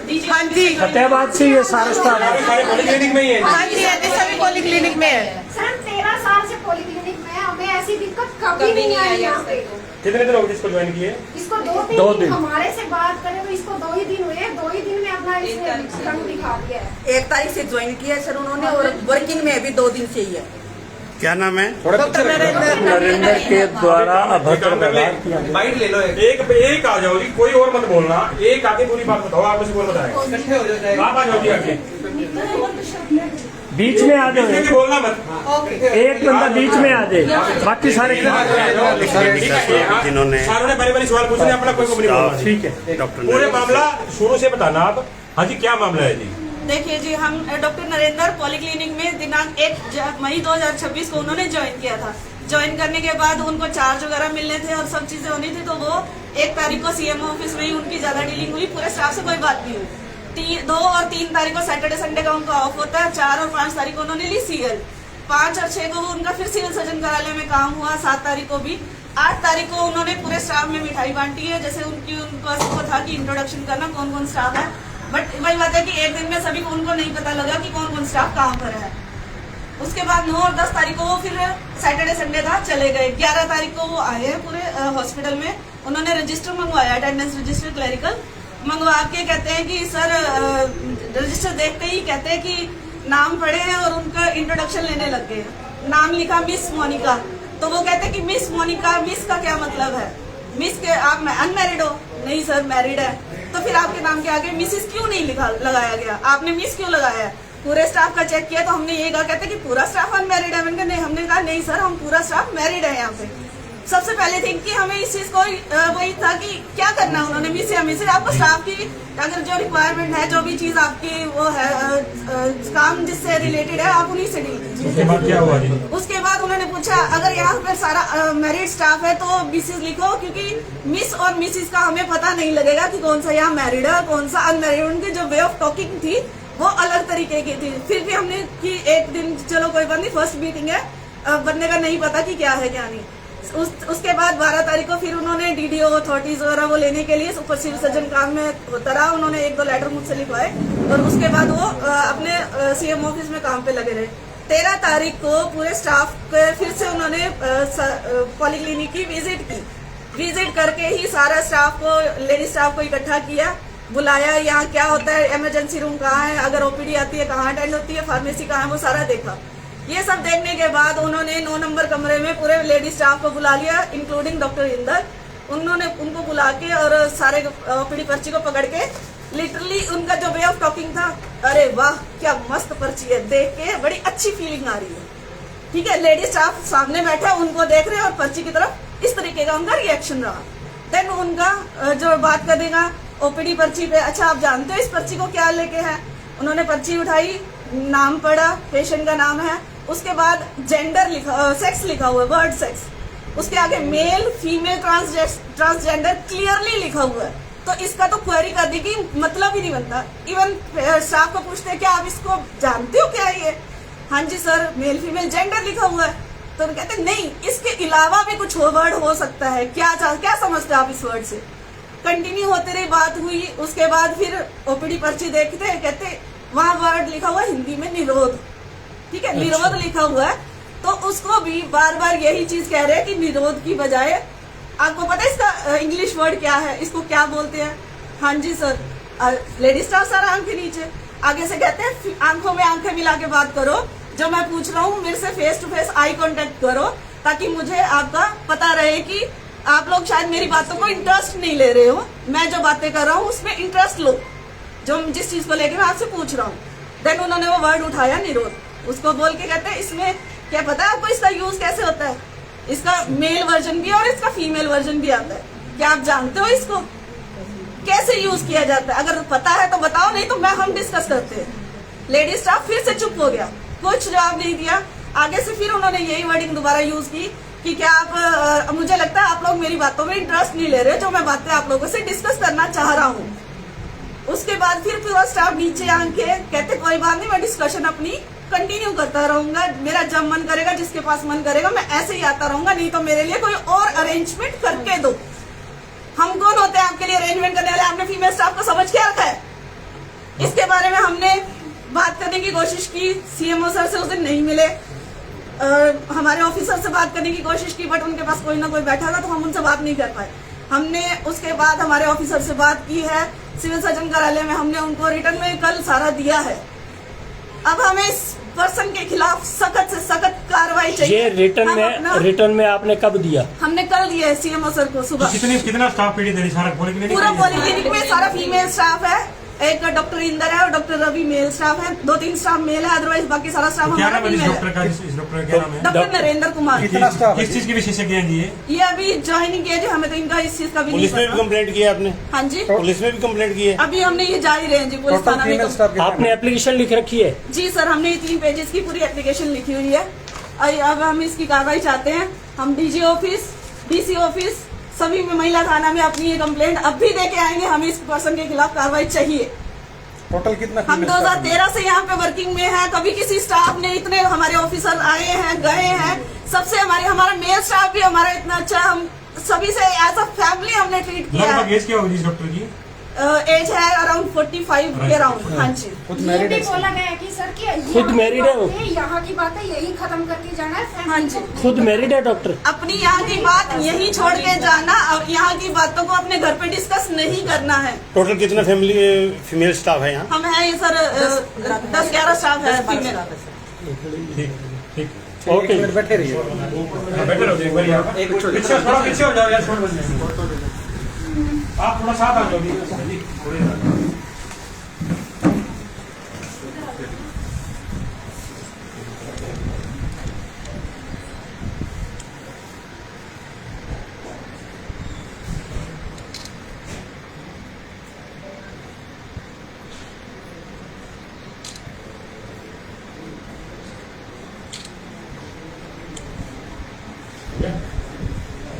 हाँ जी, फतेहाबाद से ये सारा स्टाफ सारे पॉलीक्लिनिक में ही है। हाँ जी, ऐसे सभी पॉलीक्लिनिक में है। सर 13 साल से पॉलीक्लिनिक में है, हमें ऐसी दिक्कत कभी नहीं आई यहाँ पे। कितने दिन हो गए इसको ज्वाइन किए? इसको 2 दो दिन। दिन हमारे से बात करें तो इसको 2 ही दिन हुए, 2 ही दिन में अपना इसने रंग दिखा दिया है। 1 तारीख से ज्वाइन किया है सर उन्होंने, और वर्किंग में अभी 2 दिन से ही है। क्या नाम है? डॉक्टर नरेंद्र के द्वारा अभद्र व्यवहार किया गया। बाइट ले लो, एक आ जाओ जी, कोई और मत बोलना। एक आके पूरी बात बताओ, आप मुझे बोल बताएं। आप आ जाओ जी आके, बीच में आ जाओ, बोलना मत। एक बंदा बीच में आ जाए, बाकी सारे जिन्होंने सारों ने बड़े सवाल पूछने, अपना कोई को नहीं बोलना। ठीक है। डॉक्टर पूरे मामला शुरू से बताना आप। हाँ जी, क्या मामला है जी? देखिए जी, हम डॉक्टर नरेंद्र पॉलीक्लिनिक में दिनांक 1 मई 2026 को उन्होंने ज्वाइन किया था। ज्वाइन करने के बाद उनको चार्ज वगैरह मिलने थे और सब चीजें होनी थी, तो वो 1 तारीख को सीएमओ ऑफिस में ही उनकी ज्यादा डीलिंग हुई, पूरे स्टाफ से कोई बात नहीं हुई। 2 और 3 तारीख को सैटरडे संडे का उनका ऑफ होता है। 4 और 5 तारीख को उन्होंने ली सीएल। 5 और 6 को उनका फिर सिविल सर्जन कार्यालय में काम हुआ। 7 तारीख को भी। 8 तारीख को उन्होंने पूरे स्टाफ में मिठाई बांटी है, जैसे उनको था कि इंट्रोडक्शन करना कौन कौन स्टाफ है। बट वही बात है कि एक दिन में सभी को उनको नहीं पता लगा कि कौन कौन स्टाफ कहाँ पर है। उसके बाद 9 और 10 तारीख को वो फिर सैटरडे संडे था, चले गए। 11 तारीख को वो आए हैं पूरे हॉस्पिटल में। उन्होंने रजिस्टर मंगवाया, अटेंडेंस रजिस्टर क्लरिकल मंगवा के कहते हैं कि सर रजिस्टर देखते ही कहते हैं कि नाम पढ़े हैं और उनका इंट्रोडक्शन लेने लग गए। नाम लिखा मिस मोनिका, तो वो कहते हैं कि मिस मोनिका, मिस का क्या मतलब है? मिस के आप अनमैरिड हो? नहीं सर मैरिड है। तो फिर आपके नाम के आगे मिसिस क्यों नहीं लगाया गया? आपने मिस क्यों लगाया है? पूरे स्टाफ का चेक किया तो हमने ये कहा, कहते कि पूरा स्टाफ अनमैरिड है। मैंने कहा नहीं, हमने कहा नहीं सर, हम पूरा स्टाफ मैरिड है यहाँ पे। सबसे पहले थिंक कि हमें इस चीज को वही था कि क्या करना है उन्होंने, मिस या मिसेज। आपको स्टाफ की अगर जो रिक्वायरमेंट है, जो भी चीज आपकी वो है काम जिससे रिलेटेड है, आप उन्हीं से डील कीजिए। उसके बाद क्या हुआ जी? उसके बाद उन्होंने पूछा अगर यहाँ पे सारा मैरिड स्टाफ है तो मिसेज लिखो, क्योंकि मिस और मिसेज का हमें पता नहीं लगेगा कि कौन सा यहाँ मैरिड है कौन सा अनमैरिड। उनकी जो वे ऑफ टॉकिंग थी वो अलग तरीके की थी। फिर भी हमने कि एक दिन चलो कोई बात नहीं, फर्स्ट मीटिंग है, बनने का नहीं पता कि क्या है क्या नहीं। उसके बाद 12 तारीख को फिर उन्होंने डीडीओ अथॉरिटीज वगैरह वो लेने के लिए सुपर सिविल सर्जन काम में होता रहा। उन्होंने 1-2 लेटर मुझसे लिखवाए और उसके बाद वो अपने सीएम ऑफिस में काम पे लगे रहे। 13 तारीख को पूरे स्टाफ के फिर से उन्होंने पॉलीक्लिनिक की विजिट की। विजिट करके ही सारा स्टाफ को, लेडी स्टाफ को इकट्ठा किया, बुलाया, यहाँ क्या होता है, इमरजेंसी रूम कहाँ है, अगर ओपीडी आती है कहाँ अटेंड होती है, फार्मेसी कहाँ है, वो सारा देखा। ये सब देखने के बाद उन्होंने 9 नंबर कमरे में पूरे लेडी स्टाफ को बुला लिया, इंक्लूडिंग डॉक्टर इंदर। उन्होंने उनको बुला के और सारे ओपीडी पर्ची को पकड़ के लिटरली उनका जो वे ऑफ टॉकिंग था, अरे वाह क्या मस्त पर्ची है, देख के बड़ी अच्छी फीलिंग आ रही है। ठीक है, लेडी स्टाफ सामने बैठा, उनको देख रहे हैं और पर्ची की तरफ इस तरीके का उनका रिएक्शन रहा। देन उनका जो बात करने का ओपीडी पर्ची पे, अच्छा आप जानते हो इस पर्ची को क्या लेके है? उन्होंने पर्ची उठाई, नाम पढ़ा, पेशेंट का नाम है, उसके बाद जेंडर लिखा, सेक्स लिखा हुआ है, वर्ड सेक्स, उसके आगे मेल फीमेल ट्रांसजेंडर क्लियरली लिखा हुआ है। तो इसका तो क्वेरी कर दी कि मतलब ही नहीं बनता। इवन स्टाफ को पूछते हैं क्या आप इसको जानते हो क्या है ये? हाँ जी सर, मेल फीमेल जेंडर लिखा हुआ है। तो कहते नहीं, इसके अलावा भी कुछ वर्ड हो सकता है, क्या समझते आप इस वर्ड से? कंटिन्यू होते रही, बात हुई। उसके बाद फिर ओपीडी पर्ची देखते हैं, कहते वहां वर्ड लिखा हुआ हिंदी में निरोध। ठीक है, निरोध लिखा हुआ है, तो उसको भी बार बार यही चीज कह रहे हैं कि निरोध की बजाय, आपको पता है इसका इंग्लिश वर्ड क्या है, इसको क्या बोलते हैं? हाँ जी सर, लेडी स्टाफ सारा आंख के नीचे, आगे से कहते हैं आंखों में आंखें मिला के बात करो, जो मैं पूछ रहा हूँ मेरे से face to face eye contact करो, ताकि मुझे आपका पता रहे कि आप लोग शायद मेरी बातों को इंटरेस्ट नहीं ले रहे हो, मैं जो बातें कर रहा हूँ उसमें इंटरेस्ट लो, जो जिस चीज को लेके मैं आपसे पूछ रहा हूँ। देन उन्होंने वो वर्ड उठाया निरोध, उसको बोल के कहते हैं इसमें क्या पता है आपको इसका यूज कैसे होता है? इसका मेल वर्जन भी और इसका फीमेल वर्जन भी आता है, क्या आप जानते हो इसको कैसे यूज किया जाता है? अगर पता है तो बताओ, नहीं तो हम डिस्कस करते हैं। लेडी स्टाफ फिर से चुप हो गया, कुछ जवाब नहीं दिया। आगे से फिर उन्होंने यही वर्डिंग दोबारा यूज की कि क्या आप मुझे लगता है आप लोग मेरी बातों में इंटरेस्ट नहीं ले रहे, जो मैं बातें आप लोगों से डिस्कस करना चाह रहा हूँ। उसके बाद फिर पूरा स्टाफ नीचे आके कहते कोई बात नहीं, मैं डिस्कशन अपनी कंटिन्यू करता रहूंगा, मेरा जब मन करेगा, जिसके पास मन करेगा, मैं ऐसे ही आता रहूंगा, नहीं तो मेरे लिए कोई और अरेंजमेंट करके दो। हम कौन होते हैं आपके लिए अरेंजमेंट करने वाले? आपने फीमेल स्टाफ को समझ क्या रखा है? करने की कोशिश की, सीएमओ सर से उस दिन नहीं मिले। हमारे ऑफिसर से बात करने की कोशिश की, बट उनके पास कोई ना कोई बैठा था तो हम उनसे बात नहीं कर पाए। हमने उसके बाद हमारे ऑफिसर से बात की है सिविल सर्जन कार्यालय में, हमने उनको रिटर्न में कल सारा दिया है। अब हमें इस पर्सन के खिलाफ सख्त से सख्त कार्रवाई चाहिए। ये रिटर्न में आपने कब दिया? हमने कल दिया है सीएमओ सर को सुबह। कितना स्टाफ पीड़ित है सारा पॉलिक्लिनिक? पूरा पॉलिक्लिनिक में सारा फीमेल स्टाफ है। एक डॉक्टर इंदर है और डॉक्टर रवि मेल स्टाफ है, 2-3 स्टाफ मेल है, अदरवाइज बाकी सारा स्टाफ हमारा फीमेल है। डॉक्टर का क्या नाम है? डॉक्टर नरेंद्र कुमार। कितना स्टाफ? किस चीज के विशेषज्ञ हैं जी? ये अभी ज्वाइनिंग किया जी, हमें तो इनका इस चीज का भी नहीं पुलिस में भी कंप्लेंट किया आपने? हाँ जी, पुलिस में भी कंप्लेंट की है? अभी हमने ये जारी रहे जी पुलिस थाना में। आपने एप्लीकेशन लिख रखी है? जी सर, हमने 3 पेजेस की पूरी एप्लीकेशन लिखी हुई है। अब हम इसकी कार्रवाई चाहते हैं। हम डीजी ऑफिस, डीसी ऑफिस, सभी में महिला थाना में अपनी ये कंप्लेंट अब भी दे के आएंगे। हमें इस पर्सन के खिलाफ कार्रवाई चाहिए। टोटल कितना? हम 2013 से यहाँ पे वर्किंग में हैं। कभी किसी स्टाफ ने इतने, हमारे ऑफिसर आए हैं गए हैं, सबसे हमारा मेल स्टाफ भी हमारा इतना अच्छा, हम सभी से एज अ फैमिली हमने ट्रीट किया है। एज क्या होगी डॉक्टर की? एज है अराउंड 45 के अराउंड। हाँ जी, ये भी बोला गया है कि सर कि खुद मैरिड है वो? यहाँ की बातें यही खत्म करके जाना है। हाँ जी, खुद मैरिड है डॉक्टर? अपनी यहाँ की बात यही छोड़ के जाना और यहाँ की बातों को अपने घर पे डिस्कस नहीं करना है। टोटल कितना फीमेल स्टाफ है यहाँ? हम है ये सर 10-11 स्टाफ है फीमेल। ठीक ओके, बैठे रहिए। बेटर हो जाए पीछे थोड़ा पीछे हो जाओ यार, छोड़ बन जाएंगे। आप थोड़ा साथ आ जाओ जी, थोड़े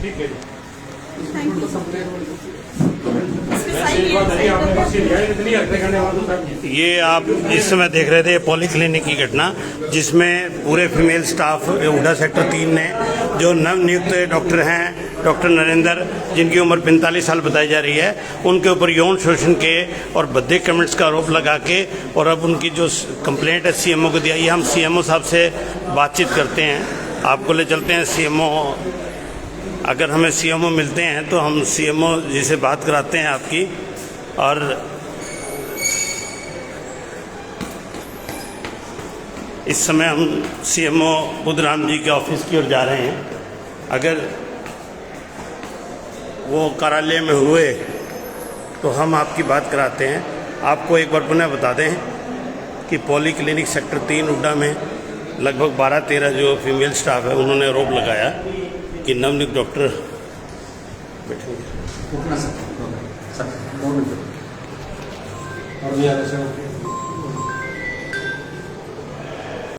ठीक है जी। Thank you. ये आप इस समय देख रहे थे पॉलीक्लिनिक की घटना, जिसमें पूरे फीमेल स्टाफ हुडा सेक्टर 3 ने, जो नवनियुक्त डॉक्टर हैं डॉक्टर नरेंद्र, जिनकी उम्र 45 साल बताई जा रही है, उनके ऊपर यौन शोषण के और भद्दे कमेंट्स का आरोप लगा के, और अब उनकी जो कंप्लेंट है सीएमओ को दिया। ये हम सीएमओ साहब से बातचीत करते हैं, आपको ले चलते हैं सीएमओ। अगर हमें सीएमओ मिलते हैं तो हम सीएमओ जी से बात कराते हैं आपकी। और इस समय हम सीएमओ बुधराम जी के ऑफिस की ओर जा रहे हैं। अगर वो कार्यालय में हुए तो हम आपकी बात कराते हैं। आपको एक बार पुनः बता दें कि पॉलीक्लिनिक सेक्टर 3 हुडा में लगभग 12-13 जो फीमेल स्टाफ है, उन्होंने आरोप लगाया कि नवनियुक्त डॉक्टर बैठेंगे। और